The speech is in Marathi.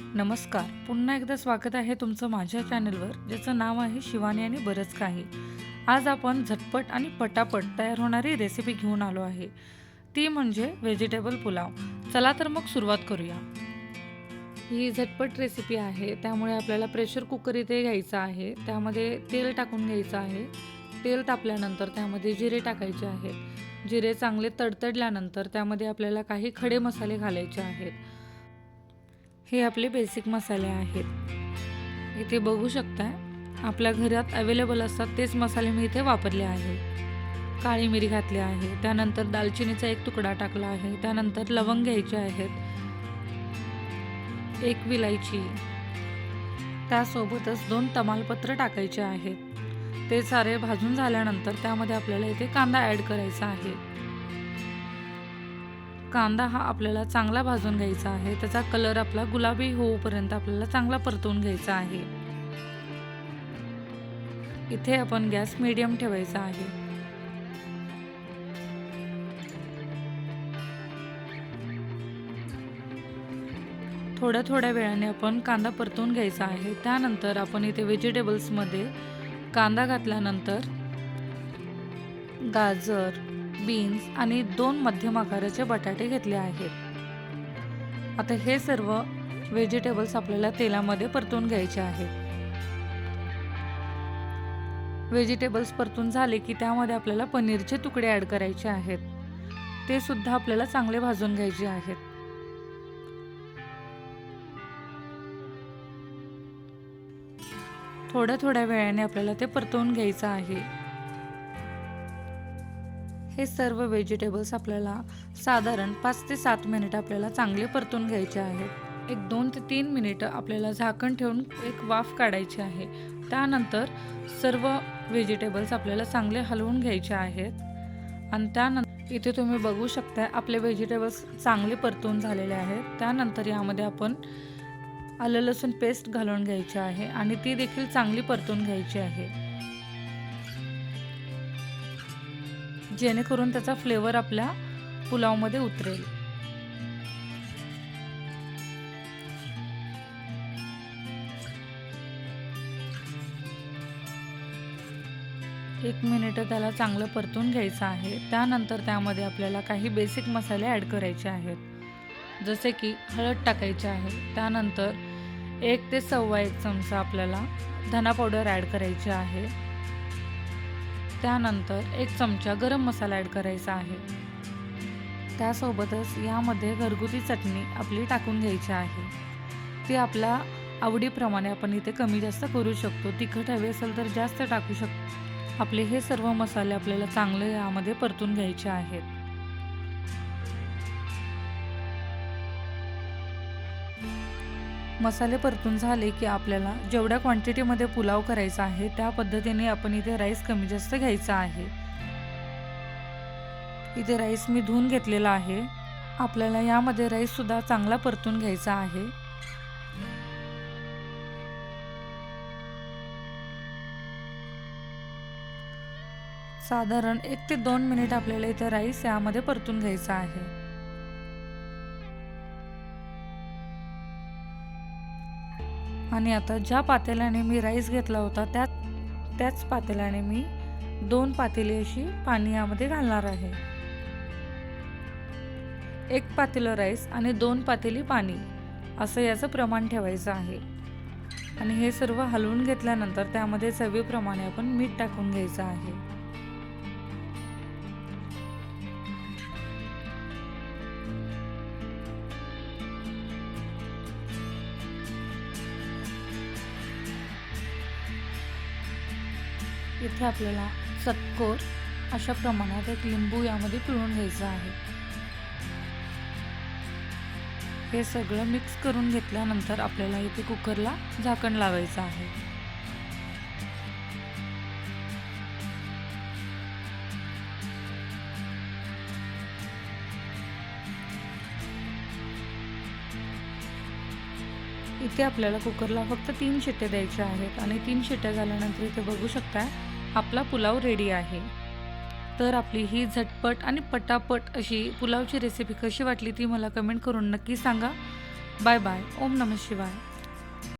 नमस्कार. पुन्हा एकदा स्वागत आहे तुमचं माझ्या चॅनलवर, ज्याचं नाव आहे शिवानी आणि बरंच काही. आज आपण झटपट आणि पटापट तयार होणारी रेसिपी घेऊन आलो आहे. ती म्हणजे व्हेजिटेबल पुलाव. चला तर मग सुरुवात करूया. ही झटपट रेसिपी आहे, त्यामुळे आपल्याला प्रेशर कुकर इथे घ्यायचा आहे. त्यामध्ये तेल टाकून घ्यायचं आहे. तेल तापल्यानंतर त्यामध्ये जिरे टाकायचे आहेत. जिरे चांगले तडतडल्यानंतर त्यामध्ये आपल्याला काही खडे मसाले घालायचे आहेत. हे आपले बेसिक मसाले आहेत. इथे बघू शकता, आपल्या घरात अवेलेबल असतात तेच मसाले मी इथे वापरले आहे. काळी मिरी घातली आहे, त्यानंतर दालचिनीचा एक तुकडा टाकला आहे, त्यानंतर लवंग घ्यायचे आहेत, एक विलायची, त्यासोबतच 2 तमालपत्र टाकायचे आहेत. ते सारे भाजून झाल्यानंतर त्यामध्ये आपल्याला इथे कांदा ॲड करायचा आहे. कांदा हा आपल्याला चांगला भाजून घ्यायचा आहे. त्याचा कलर आपला गुलाबी होऊपर्यंत आपल्याला चांगला परतवून घ्यायचा आहे. इथे आपण गॅस मीडियम ठेवायचा आहे. थोड्या वेळाने आपण कांदा परतवून घ्यायचा आहे. त्यानंतर आपण इथे व्हेजिटेबल्समध्ये कांदा घातल्यानंतर गाजर, बीन्स आणि 2 मध्यम आकाराचे बटाटे घेतले आहेत. आता हे सर्व व्हेजिटेबल्स आपल्याला तेलामध्ये परतून घ्यायचे आहेत. व्हेजिटेबल्स परतून झाले की त्यामध्ये आपल्याला पनीरचे तुकडे ॲड करायचे आहेत. ते सुद्धा आपल्याला चांगले भाजून घ्यायचे आहेत. थोड्या वेळाने आपल्याला ते परतवून घ्यायचं आहे. हे सर्व व्हेजिटेबल्स आपल्याला साधारण 5 ते 7 मिनिट आपल्याला चांगले परतून घ्यायचे आहेत. एक 2 ते 3 मिनिटं आपल्याला झाकण ठेवून एक वाफ काढायची आहे. त्यानंतर सर्व व्हेजिटेबल्स आपल्याला चांगले हलवून घ्यायचे आहेत. आणि त्यानंतर इथे तुम्ही बघू शकता, आपले व्हेजिटेबल्स चांगले परतून झालेले आहेत. त्यानंतर यामध्ये आपण आलं लसूण पेस्ट घालून घ्यायची आहे आणि ती देखील चांगली परतून घ्यायची आहे, जेणेकरून त्याचा फ्लेवर आपल्या पुलावमध्ये उतरेल. एक मिनिट त्याला चांगलं परतून घ्यायचं आहे. त्यानंतर त्यामध्ये आपल्याला काही बेसिक मसाले ॲड करायचे आहेत, जसे की हळद टाकायची आहे. त्यानंतर 1 ते 1.25 चमचा आपल्याला धना पावडर ॲड करायची आहे. त्यानंतर 1 चमचा गरम मसाला ॲड करायचा आहे. त्यासोबतच यामध्ये घरगुती चटणी आपली टाकून घ्यायची आहे. ती आपल्या आवडीप्रमाणे आपण इथे कमी जास्त करू शकतो. तिखट हवे असेल तर जास्त टाकू शकतो. आपले हे सर्व मसाले आपल्याला चांगले यामध्ये परतून घ्यायचे आहेत. मसाले परतून झाले की आपल्याला जेवढ्या क्वांटिटीमध्ये पुलाव करायचा आहे त्या पद्धतीने आपण इथे राईस कमी जास्त घ्यायचा आहे. इथे राईस मी धुवून घेतलेला आहे. आपल्याला यामध्ये राईस सुद्धा चांगला परतून घ्यायचा आहे. साधारण 1 ते 2 मिनिट आपल्याला इथे राईस यामध्ये परतून घ्यायचा आहे. आणि आता ज्या पातेल्याने मी राईस घेतला होता त्याच पातेल्याने मी 2 पातेली अशी पाणी यामध्ये घालणार आहे. 1 पातेलं राईस आणि 2 पातेली पाणी असं याचं प्रमाण ठेवायचं आहे. आणि हे सर्व हलवून घेतल्यानंतर त्यामध्ये चवीप्रमाणे आपण मीठ टाकून घ्यायचं आहे. इथे आपल्याला चतकोर अशा प्रमाणात 1 लिंबू यामध्ये पिळून घ्यायचं आहे. हे सगळं मिक्स करून घेतल्यानंतर आपल्याला इथे कुकरला झाकण लावायचं आहे. इथे आपल्याला कुकरला फक्त 3 शिट्ट्या द्यायच्या आहेत आणि 3 शिट्ट्या झाल्यानंतर इथे बघू शकता आपला पुलाव रेडी आहे. तर आपली ही झटपट आणि पटापट अशी पुलावची रेसिपी कशी वाटली ती मला कमेंट करून नक्की सांगा. Bye bye. ओम नमः शिवाय.